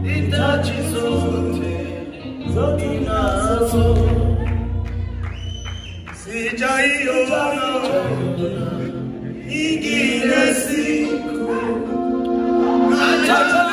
itachi zote ninazo sijaiona ingine siku hata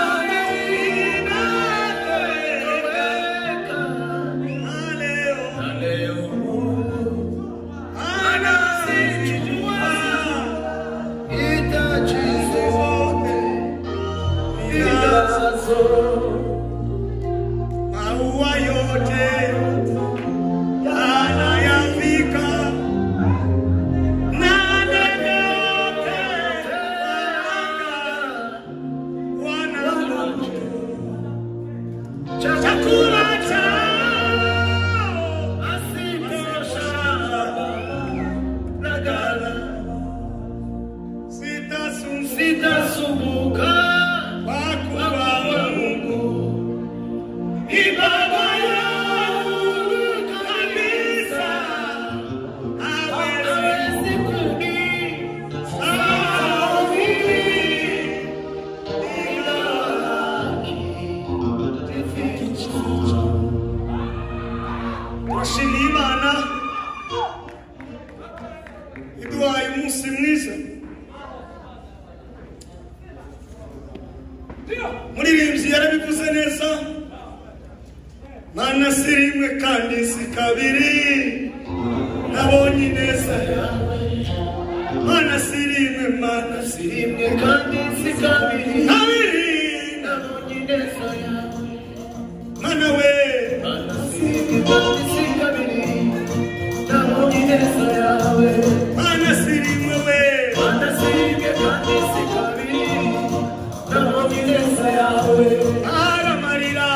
maua yote yanayafika na ndege wote wanakula chakula chao asitosha na ghala sitasumbuka Imana iduhaye umunsi mwiza muririmbyi yarabivuze neza Mana si rimwe kandi si kabiri nabonye neza yawe Mana si rimwe kandi si kabiri nabonye neza yawe Mana we Mana si rimwe kandi si kabiri nabonye neza yawe Mana si rimwe we Mana si rimwe kandi si kabiri nabonye neza yawe Aramarira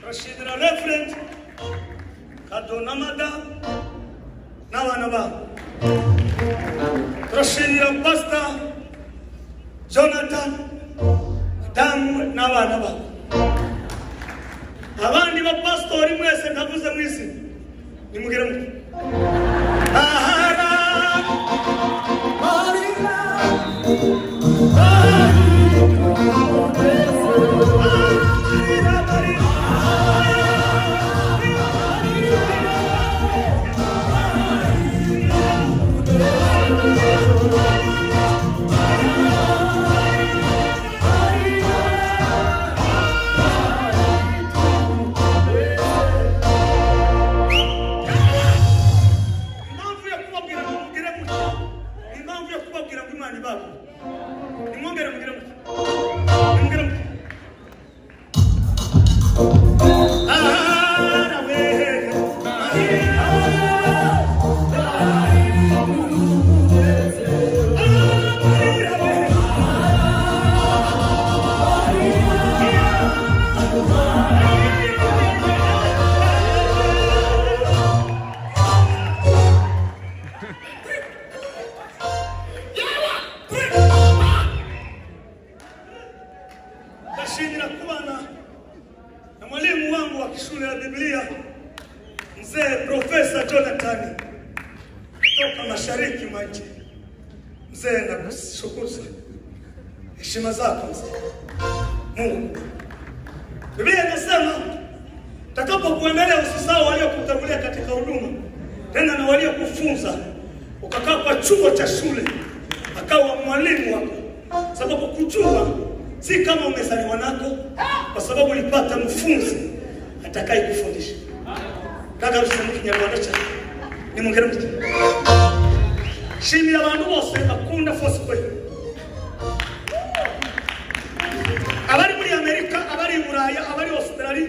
Rashidra Reverend Kadona Madam Nawanaba Rashidra Pastor Jonathan Madam Nawanaba abandi ba pastori mwese ndavuze mwisi nimugire mu ahara Maria Ndashimira kubana na mkuu wa shule ya Biblia mzee Profesa Jonathan kutoka mashariki mwa nchi. Mzee, nakushukuru sana. Heshima zako mzee. Mungu. Biblia inasema utakapokuendelea usisahau waliokutangulia katika huduma, tena na waliokufunza. Ukakaa kwa chuo cha shule, akawa mwalimu wako. Sababu kujua si kama umezaliwa nako, kwa sababu ulipata mfunzi atakaye kufundisha. Daga rusemu Kinyarwanda cha ni mungere mutwe. Shimira abantu bose bakunda Foursquare. Abari muri Amerika, abari i Buraya, abari Australia,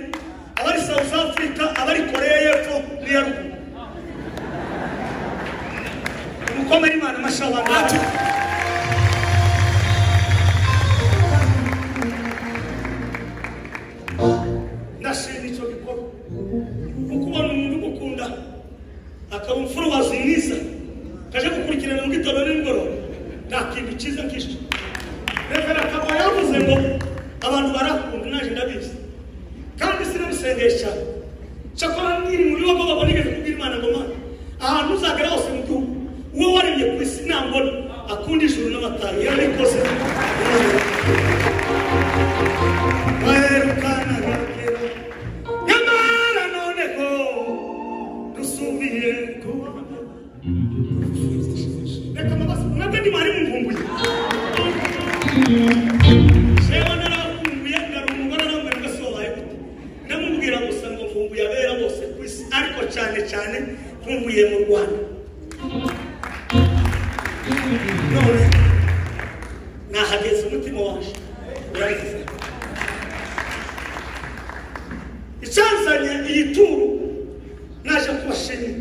abari South Africa, abari Korea y'Epfo ni ya ruguru. Mukomere Imana mashallah. Nashini cyo gikora. Ukubona umuntu ukunda akamufuru waziniza kaje gukurikirana mu gitondo n'ingoro nta kintu cyiza nk'icyo. Revera akaba yavuze ngo abantu barakunda naje ndabizi kandi sinabisengesha cyakora ndiri muri wako babonegeze kubwira Imana ngo Mana ahantu uzagera hose mu gihugu uwo waremye ku isi nambona akunda ijuru n'amatari yarikoze waherukana gakera nyamara none ko dusubiye kuba reka mabasi mwebwe ndi mwari mumvumbuye sewa narakumbuye ngarumugora namwe ngasi wabaye gute ndamubwira gusa ngo mvumbuye abera bose ku isi ariko cyane mvumbuye mu Rwanda none nahageze umutima waje urayize icyanzanye iyi turu naje kubashimira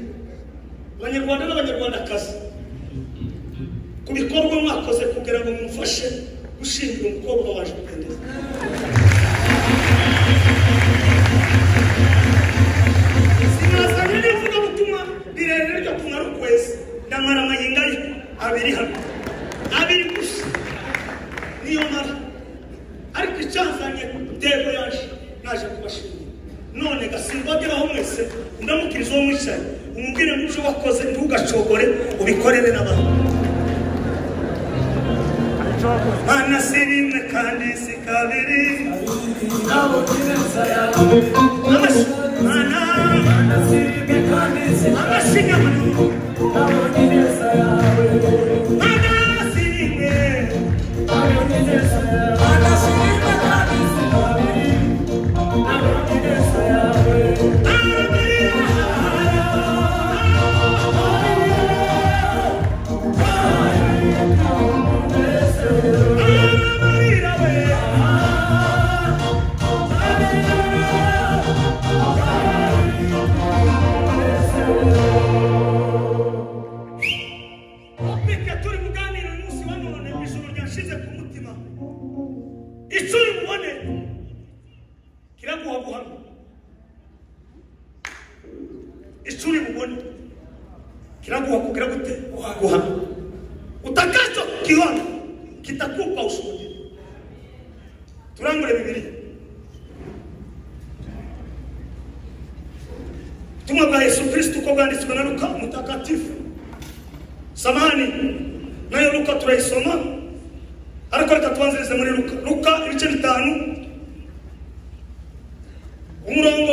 abanyarwanda n'abanyarwandakazi ku bikorwa mwakoze kugira ngo mumfashe gushingira umukobwa waje kwendeza. Sinazanye n'ivuga butumwa rirerire ryo kumara ukwezi ndamara amayinga ye abiri hano abiri gusa niyo mara ariko icyanzanye dego yaje naje kubashimira none gasimbageraho mwese ndamukiriza uwo mwicaye umubwire n'ibyo wakoze ntugacogore ubikorere n'abantu. Mana sirimwe kandi si kabiri Mana sirimwe kandi si kabiri utakacho kiona kitakupa ushuhuda. Turangure Biblia. Tuma kwa Yesu Kristo kwa bwanditswe na Luka mutakatifu. Samani nayo Luka turayisoma ariko reka tubanzirize muri Luka ibice 5 umurongo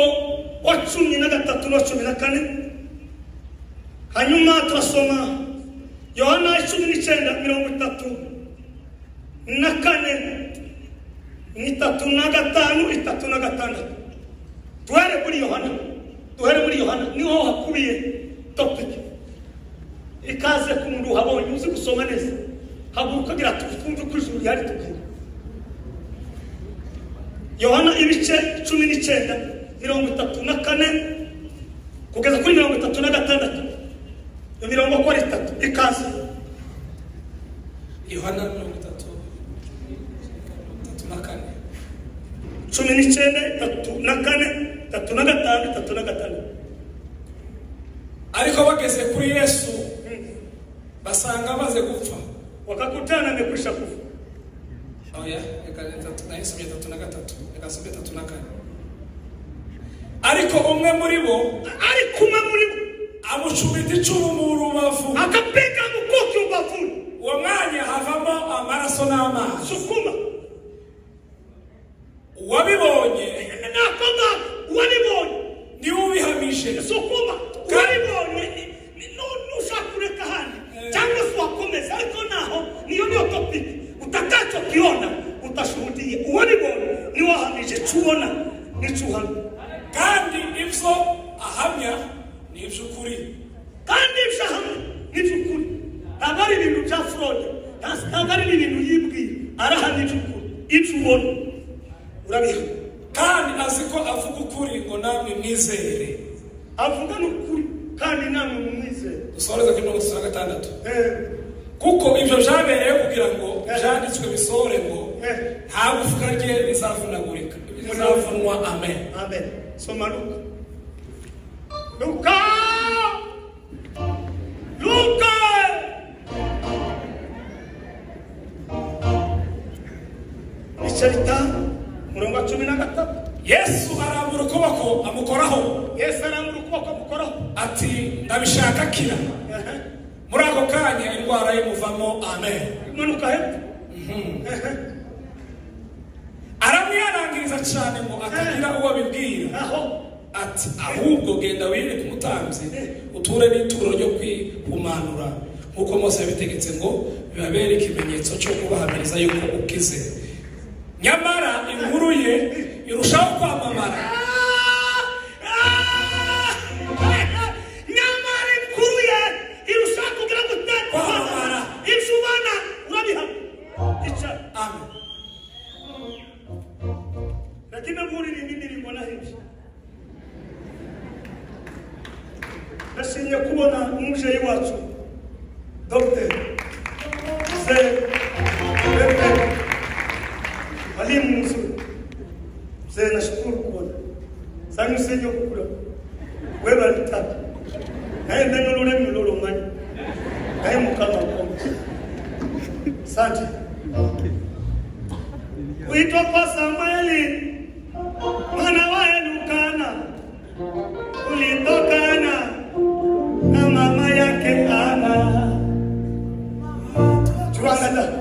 wa 13 na 14 hanyuma turasoma Yohana 19:34 ni 3:5 tuhere muri Yohana niho hakubiye topic ikaze ku muntu habonye uzi gusoma neza haguruka gira tufunze kuri ijuru yari tukiri Yohana ibice 19:34 kugeza kuri 36 mirongo kwa 3 ikaze Yohana 19:34 19:35 ariko bageze kuri Yesu basanga amaze gupfa wakakutana amekwisha kufa. Oya, eka 33 eka 34 umwe muri bo amucubita icumu mu rubavu akapiga mukuki ubavuni uwo mwanya havamo amaraso n'amazi sukuma uwabibonye nakoma uwabibonye niwe ubihamije sukuma uwabibonye nushaka kureka hano cyangwa se wakomeza ariko naho niyo topiki utakacho kiona utashuhudia uwabibonye niwe wahamije cyubona nicuhamye kandi ivyo ahamya ni ivy'ukuri kandi ivyo ahamya ni ivy'ukuri ntabwo ari ibintu bya fraude ntabwo ari ibintu yibwiye arahamya ivy'ukuri ivyo ubona urabiha kandi azi ko avuga ukuri ngo namwe mwizere avuga n'ukuri kandi namwe mwizere dusoreza kuri 36 kuko ivyo vyabereye kugira ngo vyanditswe bisohore ngo nta gufuka rye bizavunagurika bizavunwa amen amen soma Luka Icharita murongo 13 Yesu arambura ukuboko amukoraho ati ndabishaka kira muri ako kanya indwara y'umuvamo amen manuka hepfo aramwihanangiriza cyane ngo atagira uwo abibwira ati ahubwo genda wireke umutambyi uture n'ituro ryo kwihumanura nk'uko Mose yabitegetse ngo bibabere ikimenyetso cyo kubahamiriza yuko ukize nyamara inkuru ye irushaho kwamamara nyamara inkuru ye irushaho kugira ngo kwamamara ibyo ubona urabihamya icara amen lakini muri indirimbo nahibye nashimye kubona umubyeyi wacu Dr. Mwalimu mzuri. Mzee nashukuru kuona. Sasa msije kukula. Wewe alitaka. Naye ndio lole mlolo mani. Naye mkama mkomo. Asante. Uitwa kwa Samueli. Mwana wa Elukana. Ulitokana na mama yake Ana. Tuangalia.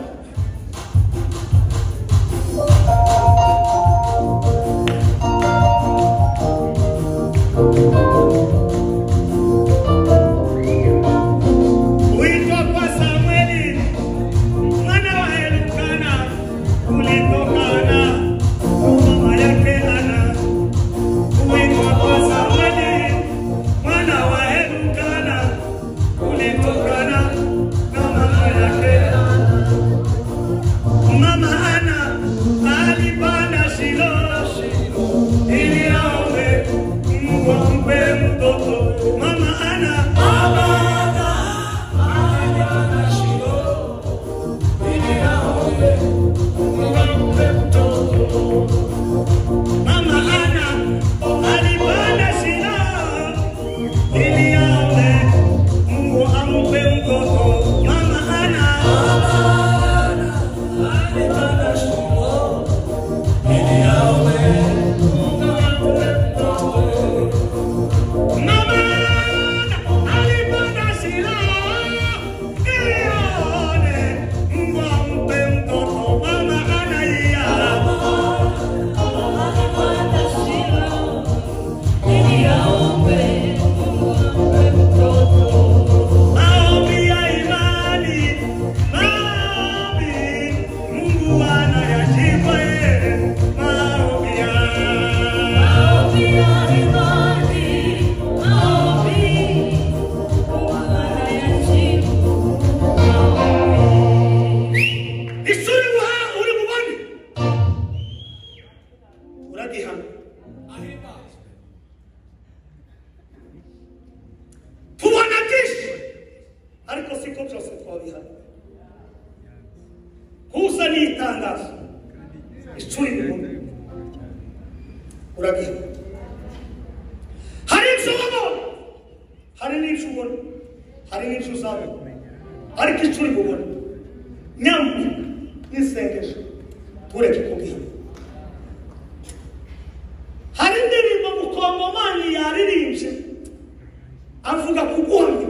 avuga kuguhamya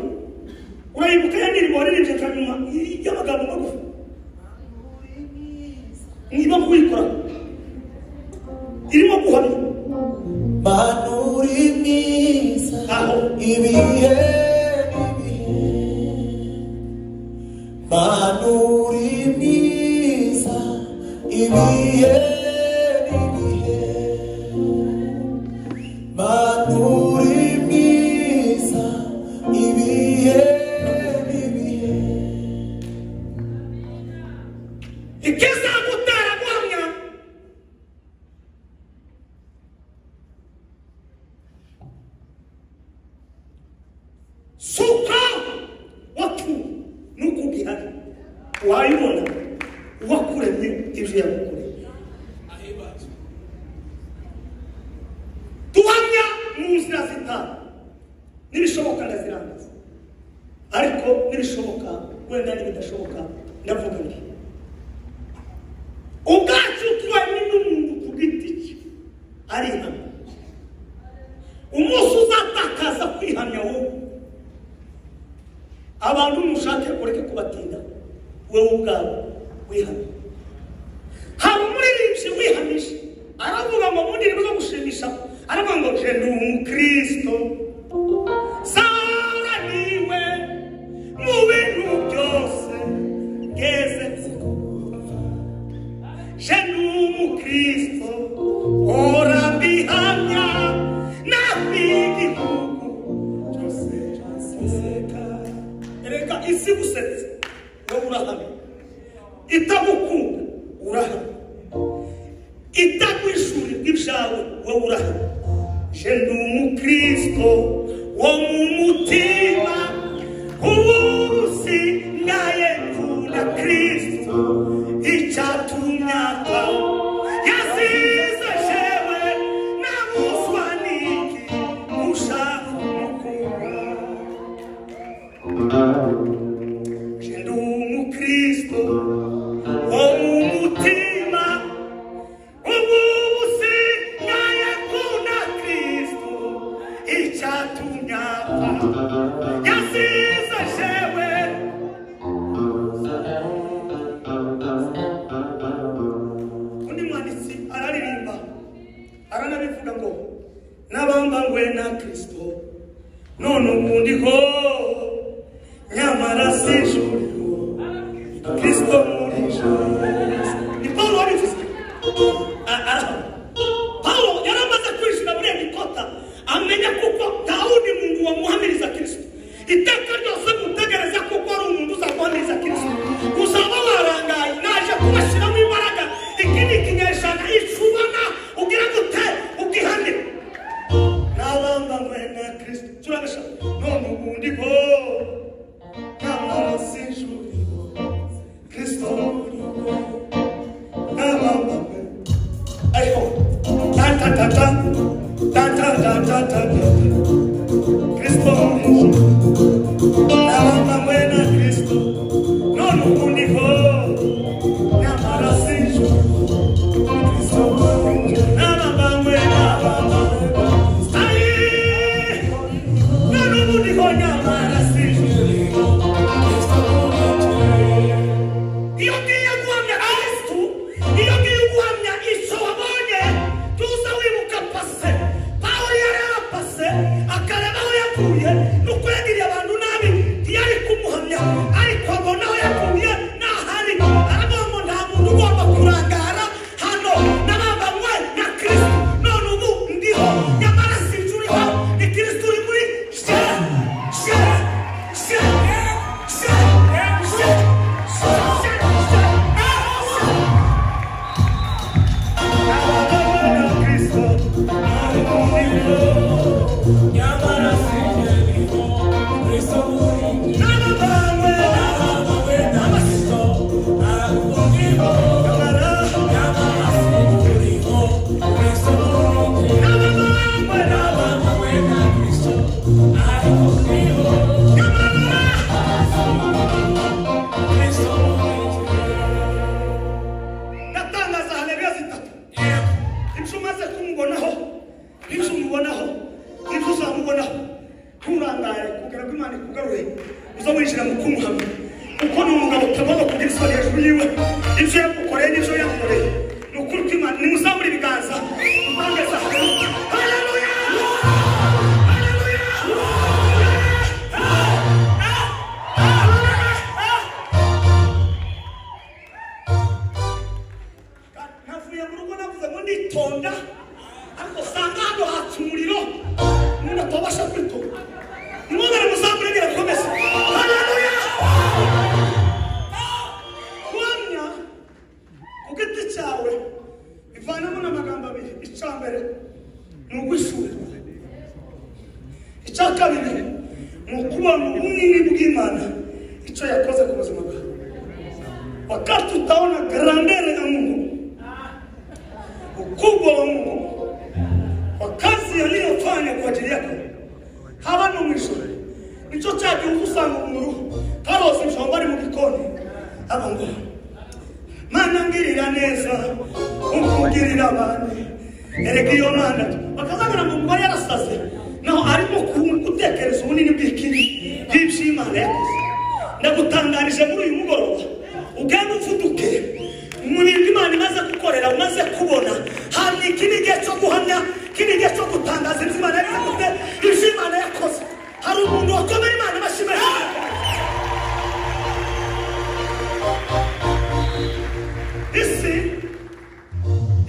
urayibuka ya ndirimbo waririmbye kanyuma y'amagambo magufi niba kuyikora irimo guhamya manuri mwiza ibihe manuri mwiza ibihe manuri mwiza ibihe ikizagutera guhamya suka watu nukugihari wayibona wakuremye ivyo yagukoreye tuhamya mu nzira zitanu nibishoboka ndazirangaza ariko nibishoboka wenda nibidashoboka ndavuga nti ubwacu tubanye n'umuntu ku giti cye arihamya umunsi uzatakaza kwihamya wowe abantu mushake kureke kubatinda wewe ubwawe wihamya hari umuririmbyi wihamije aravuga ngo mu ndirimbo zo gushimisha aravuga ngo je ndi umukristo saraniwe mu bintu byose ngeze je ndi umukristo ora bihamya n'igihugu cyose cyaseka reka isi gusetse wowe urahamya itagukunda urahamya itakwishuri bw'ibyawe wowe urahamya je ndi umukristo wo mu mutima uburusi ngaye nkunda kristo icyatumyaka yasize jewe namuswa niki mushaka umukunda je ndi umukristo wo mu mutima uburusi ngaye nkunda kristo icyatumyaka yasize jewe undi mwanditsi araririmba aranabivuga ngo nabambanywe na kristo none ubundi ho nyamara sijuriho kristo muri ijuru ni Paulo wabivuze Paulo yaramaze kwishura muri Nikota amenya kuko Daudi Mungu wamuhamiriza kristo iteka ryose gutegereza kuko ari umuntu uzamuhamiriza kristo uzaba warangaye naje kubashyiramo imbaraga ikindi kinyejana icubona ugira gute ubwihane nabambanywe na kristo turabisha none ubundi ho nyamara sijuriho kristo nabambanywe ariko kristo nabambanywe na kristo none ubundi ho nyamara sijuriho kristo nabambanywe none ubundi ho nyamara sijuriho kristo iyo ngiye guhamya kristo iyo ngiye guhamya icyo wabonye tuza wibuka pase Pawulo yari yarapase akareba aho yakuye nuko yagiriye abantu nabi ntiyari kumuhamya ariko abona aho yakuye n'ahari aravuga ngo nta muntu ugomba kurangara hano nabambanywe na kristo none ubu ndiho nyamara sinjuriho ni kristo uri muri natangaza haleluya zitatu ibyo umaze kumubonaho ibyo umubonaho ibyo uzamubonaho nturangare kugira ngo Imana ikugarure uza winjira mu kumuhamya kuko ni umugabo utagomba kugira isoni hejuru yiwe ibyo yagukoreye n'ibyo yakoreye ni ukuri ko Imana nimuzamure ibiganza utangeza haleluya navuye mu rugo navuze ngo nditonda ariko usanga hano hatse umuriro umuntu atabasha kwitonda nimwongere muzamure ngere gukomeza haleluya kuhamya ku giti cyawe bivanamo n'amagambo abiri icya mbere ni ugwishurirwa icya kabiri ni ukubona ubunini bw'Imana icyo yakoze ku buzima bwawe wakati utaona grandeur ya Mungu ukubwa wa Mungu kwa kazi aliyofanya kwa ajili yako haba no mwisho nicho chake usanga umuntu karosi mshambari mu gikoni abango mana ngirira neza umugirira abandi eregiyo mana bakazagana mu bari yarasaze naho arimo kutekereza ubunini bw'ikiri bw'Imana yakoze ndagutangarije muri uyu mugoroba ugenda uvuduke umuntu Imana imaze gukorera umaze kubona hari ikindi gihe cyo guhamya ikindi gihe cyo gutangaza ibyo Imana yakoze ibyo Imana yakoze hari umuntu wakomeye Imana bashimira isi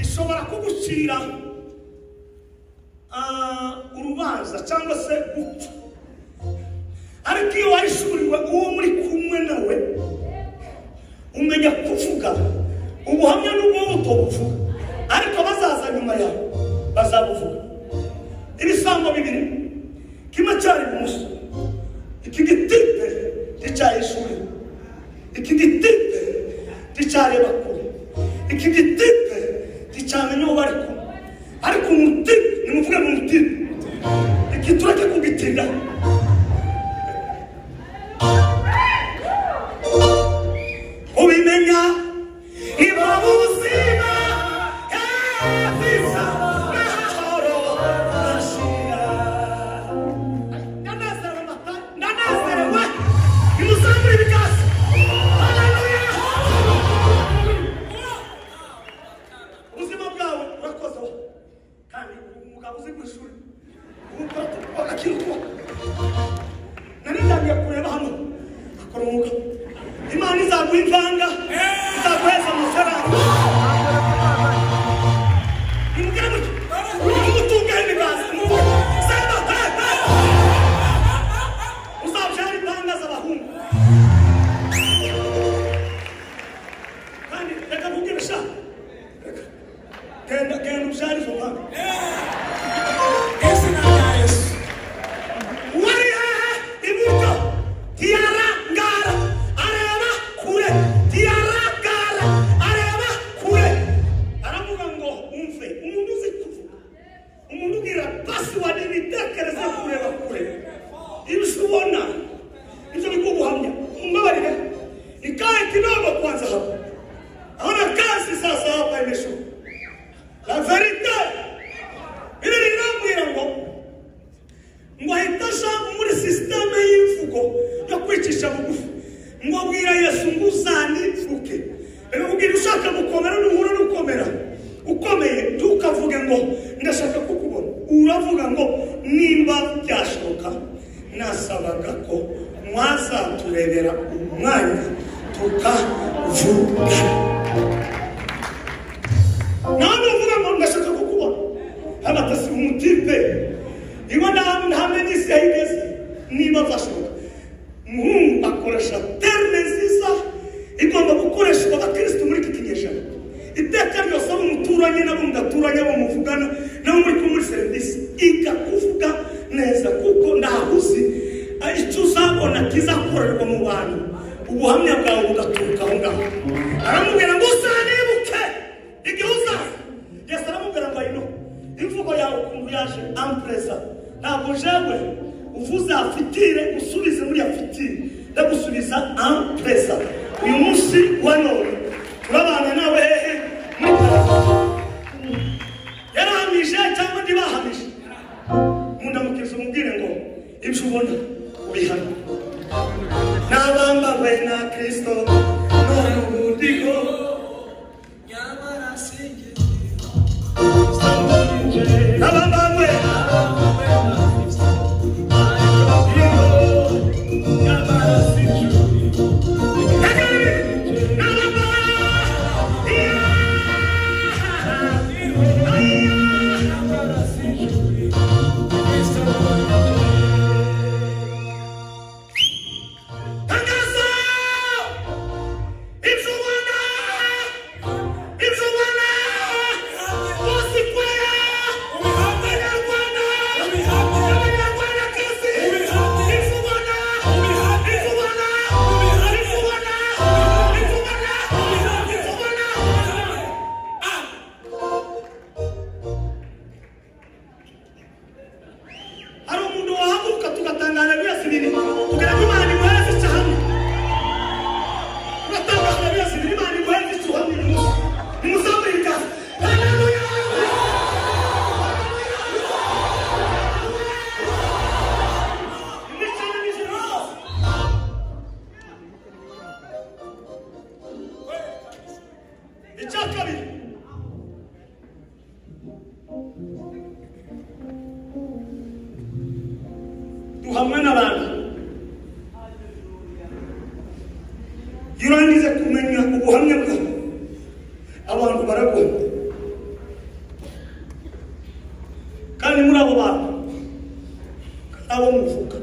ishobora kugucira urubanza cyangwa se gupfa ariko iyo warishuriwe uwo muri kumwe nawe umenya kuvuga ubuhamya n'ubwo utobuvuga ariko bazaza nyuma yawe bazabuvuga ibisambo bibiri kimwe cyari ibumoso iki gitipe nticyayishuri iki gitipe nticyareba kure iki gitipe nticyamenya uwo bari kumwe ariko umutipe nimuvuge mu mutipe iki tureke kugitinda ubimenya niba ubuzima bwiza n'amahoro ashira ndanezerewe nimuzamure ibiganza haleluya ubuzima bwawe urakoze kandi umugabo uzi ku ishuri akiri uko nari ndagiye kureba hano akora umugabo Imana izaguha imvanga izaguheza amafaranga nimugire mucyo nimutungane ibiganza uzabyara impanga z'abahungu kandi reka nkubwire sha genda ubyara izo mpanga izina rya Yesu wari hehe iburyo ntiyarangara aravuga ngo umve umuntu uzi kuvuga umuntu ugira password n'ibitekerezo kureba kure ibyo ubona ibyo bikuguhamya umbabarire ikae kidogo kwanza hapo haona kazi sasa hapa imeshuka la verite ile linambwira ngo ahitasha muri systeme y'imvugo yo kwicisha bugufi ngo bwira Yesu nguzanifuke ubwira ushaka gukomera n'uhura n'ukomera ukomeye tukavuge ngo ndashaka kukubona uravuga ngo nimba byashoboka nasabaga ko mwazaturebera umwanya tukavuga none uvuga ngo ndashaka kukubona abatasi umutipe iwa ntamenye isi yayigeze niba byashoboka Mungu akoresha terme nziza igomba gukoreshwa abakristo muri iki kinyejana iteka ryose abo muturanye nabo mudaturanye abo muvugana nabo muri kumuri serivisi ikakuvuga neza kuko ndahuzi icyo uzabona kizakorerwa mu bantu ubuhamya bwawe bugaturuka aho ngaho aramubwira ngo uzanibuke igihe uzaza Yesu aramubwira ngo ayino imvugo yawe ukuntu yaje ampresa ntabwo jewe uvuze afitire usubize muri afitire ndagusubiza ampresa uyu munsi wa none turabana nawe hehe yarahamije cyangwa ndibahamije mundamukiriza umubwire ngo ibyo ubona ubihano n'abambawe na Kristo none ubudiho n'abambawe hamwe n'abantu yurangize kumenya ubuhamya bwawe abantu baragwa kandi muri abo bantu abo muvuga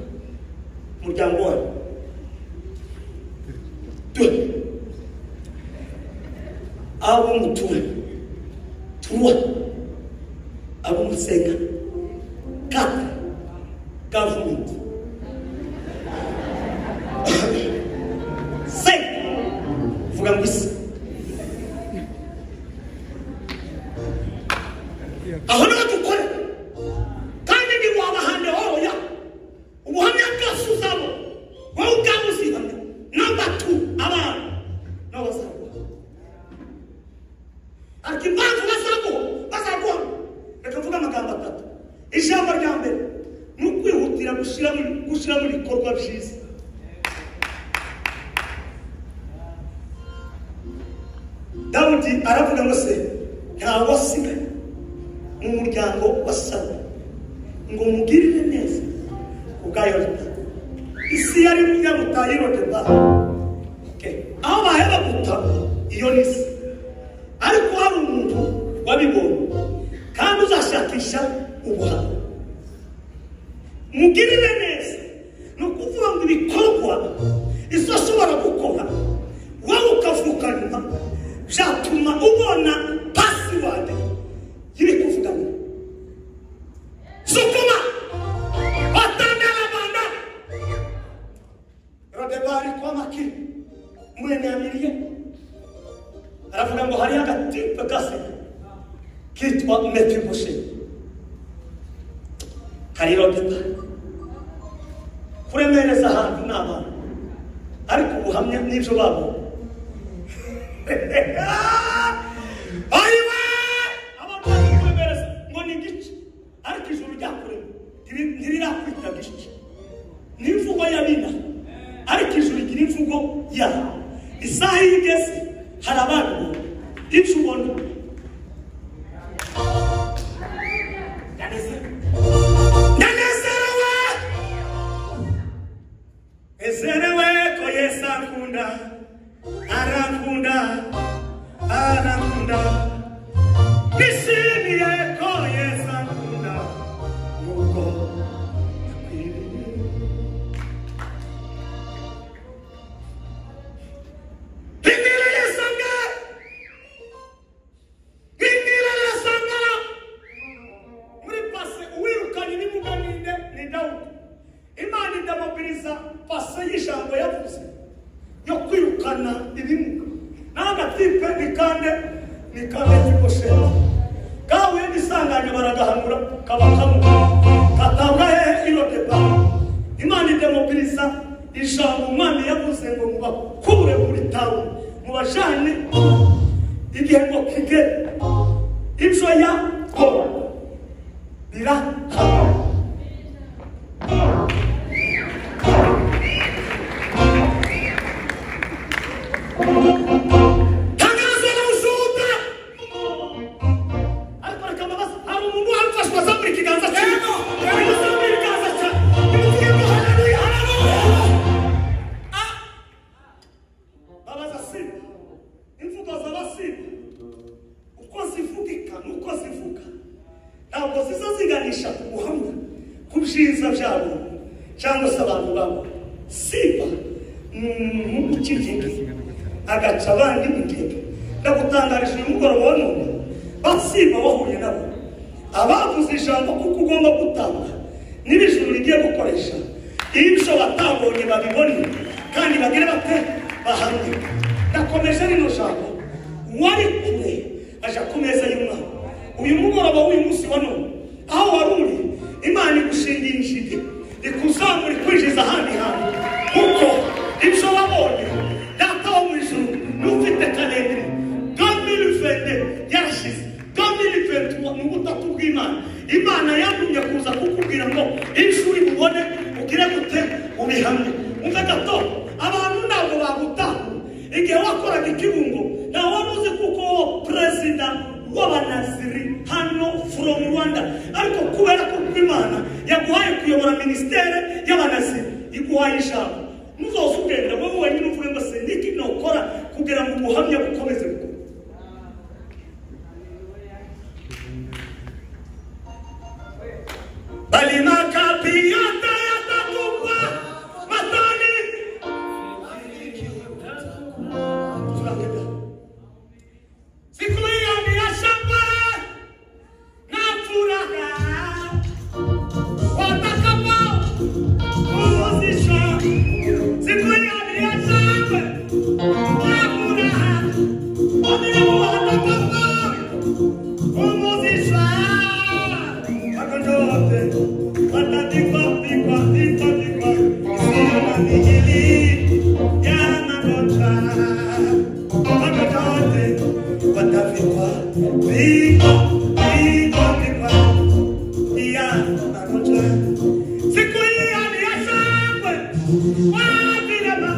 umuryango wawe abo mutura tuwa abo musenga kata government say vuga ngwisi aho n'atukore kandi ni wabahande hoya ubuhamya bwasuzamo wowe ubwamuzihamya number 2 abana n'abasarwa ariko impamvu bazagwa reka mvuga amagambo atatu ijambo rya mbere mukwihutira gushira muri bikorwa byiza Dawudi aravuga ngo se ntawe wasigaye mu muryango wa Sawuli ngo mugirire neza ubwayo isi yari yamutayiro deba aho bahera guta iyo nisi ariko hari umuntu wabibonye kandi uzashakisha ubuhamya mugirire neza no kuvuga ngo ibikorwa isoshobora gukora wowe ukavukana byatuma ubona password yiri kuvugana sukuma batandala banda radebari kwa makiri mwene amiriye aravuga ngo hari agatipe kase kitwa Mephibosheth kariro deta kuremereza ahantu n'abantu ariko ubuhamya n'ibyo babo ayiwe abantu kuremereza ngo ni gice ariko ijuru ryakure ntirirakwita gice n'imvugo y'abina ariko ijuru igira imvugo ya isaha y'igeze hari abantu ibyo ubona ezerewe ko Yesu akunda arakunda nishimiye ko Yesu akunda nuko bindira yasanga muri pase uwirukanye n'imuganinde ni Dawudi Imana idamobiriza pase y'ijambo yavuze yo kwirukana ibimuga n'agatipe nikande Mephibosheth gawe bisanganya baragahanura kabakamu katanga iyo deba Imana idamobiriza ijambo umwana yavuze ngo mubakure muri tawe mubajane igihe ngo kige ibyo yakora birakaba kubyiza byabo cyangwa se abantu babo siba mu kigenge agaca abandi mu kigenge ndagutangarije uyu mugoroba wa none basiba wahuye nabo abavuze ijambo kuko ugomba gutanga n'ibijuru rigiye gukoresha ibyo batabonye babibone kandi bagire bate bahamye ndakomeje rino jambo wari kure aja ku meza y'umwana uyu mugoroba w'uyu munsi wa none aho wari uri imana igushingishije ikuzamura ikwinjiza ahandi hantu kuko ibyo wabonye data wo mu ijuru n'ufite kalendari 2020 yarashize 2021 ni ubutatu bw'imana imana yagumye kuza kukubwira ngo inshuri ubone ugire gute ubihamye umve gato abantu ntabwo bagutaha igihe wakoraga ikibungo ntawe wari uzi kuko perezida w'abanaziri hano from Rwanda ariko kubera ko imana yaguhaye kuyobora ministere y'abanaziri iguhaye ijambo muzoze ugenda wowe wenyine uvuge ngo se niki nokora kugira ngo ubuhamya bukomeze gukora balima kapiyata yatakuwa matani siku hiyo ni ya shamba na furaha watakapa kuuzisha siku hiyo ni ya shamba na furaha watakapa kuuzisha wakondote watatikwa tikwa tikwa tikwa sema nijili ya magonjwa wakondote watafikwa tikwa tikwa tikwa ya magonjwa siku hiyo ni ya shangwe wavilema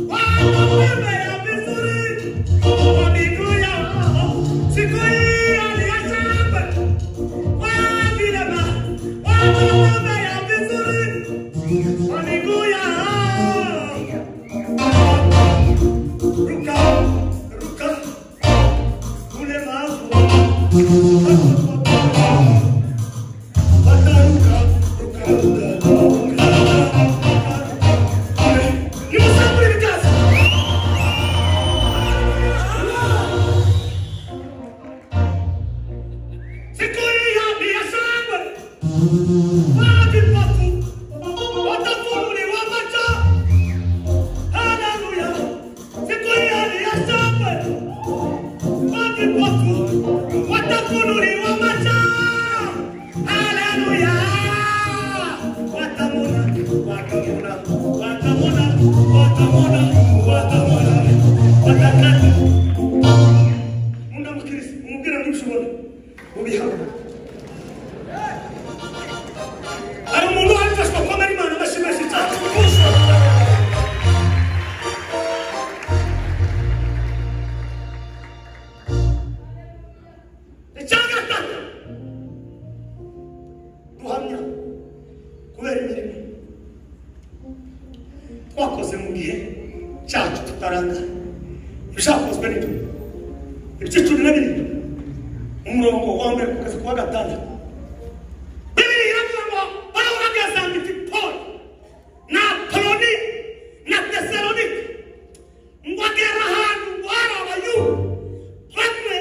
wakomeme ya vizuri kwa miguu yao siku hiyo ni ya shangwe wavilema wakomeme ya vizuri kwa miguu yao ruka ruka ulemavu wataruka ruka ruka twakoze mu gihe cyacu tutaranga ibishakozwe n'ibyo ibice 12 umurongo wa mbere kugeza ku wa gatandatu Biblia iravuga ngo Pawulo yazanditse Paul na Apoloni na Tesalonike ngo agera ahantu hari abayuda bamwe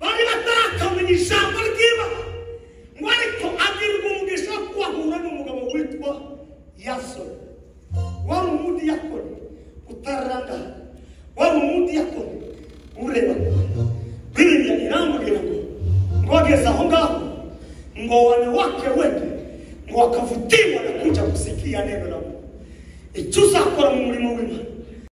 bari batarakamenya ijambo ry'Imana ngo ariko agirwa umugisha wo kuhahura n'umugabo witwa Yasoni wari umudiyakoni utaranga wari umudiyakoni ureba Biblia irambwira ngo ageze aho ngaho ngo wanawake wengi ngo wakavutiwa na kuja kusikia neno la Mungu. Icyo uzakora mu murimo w'Imana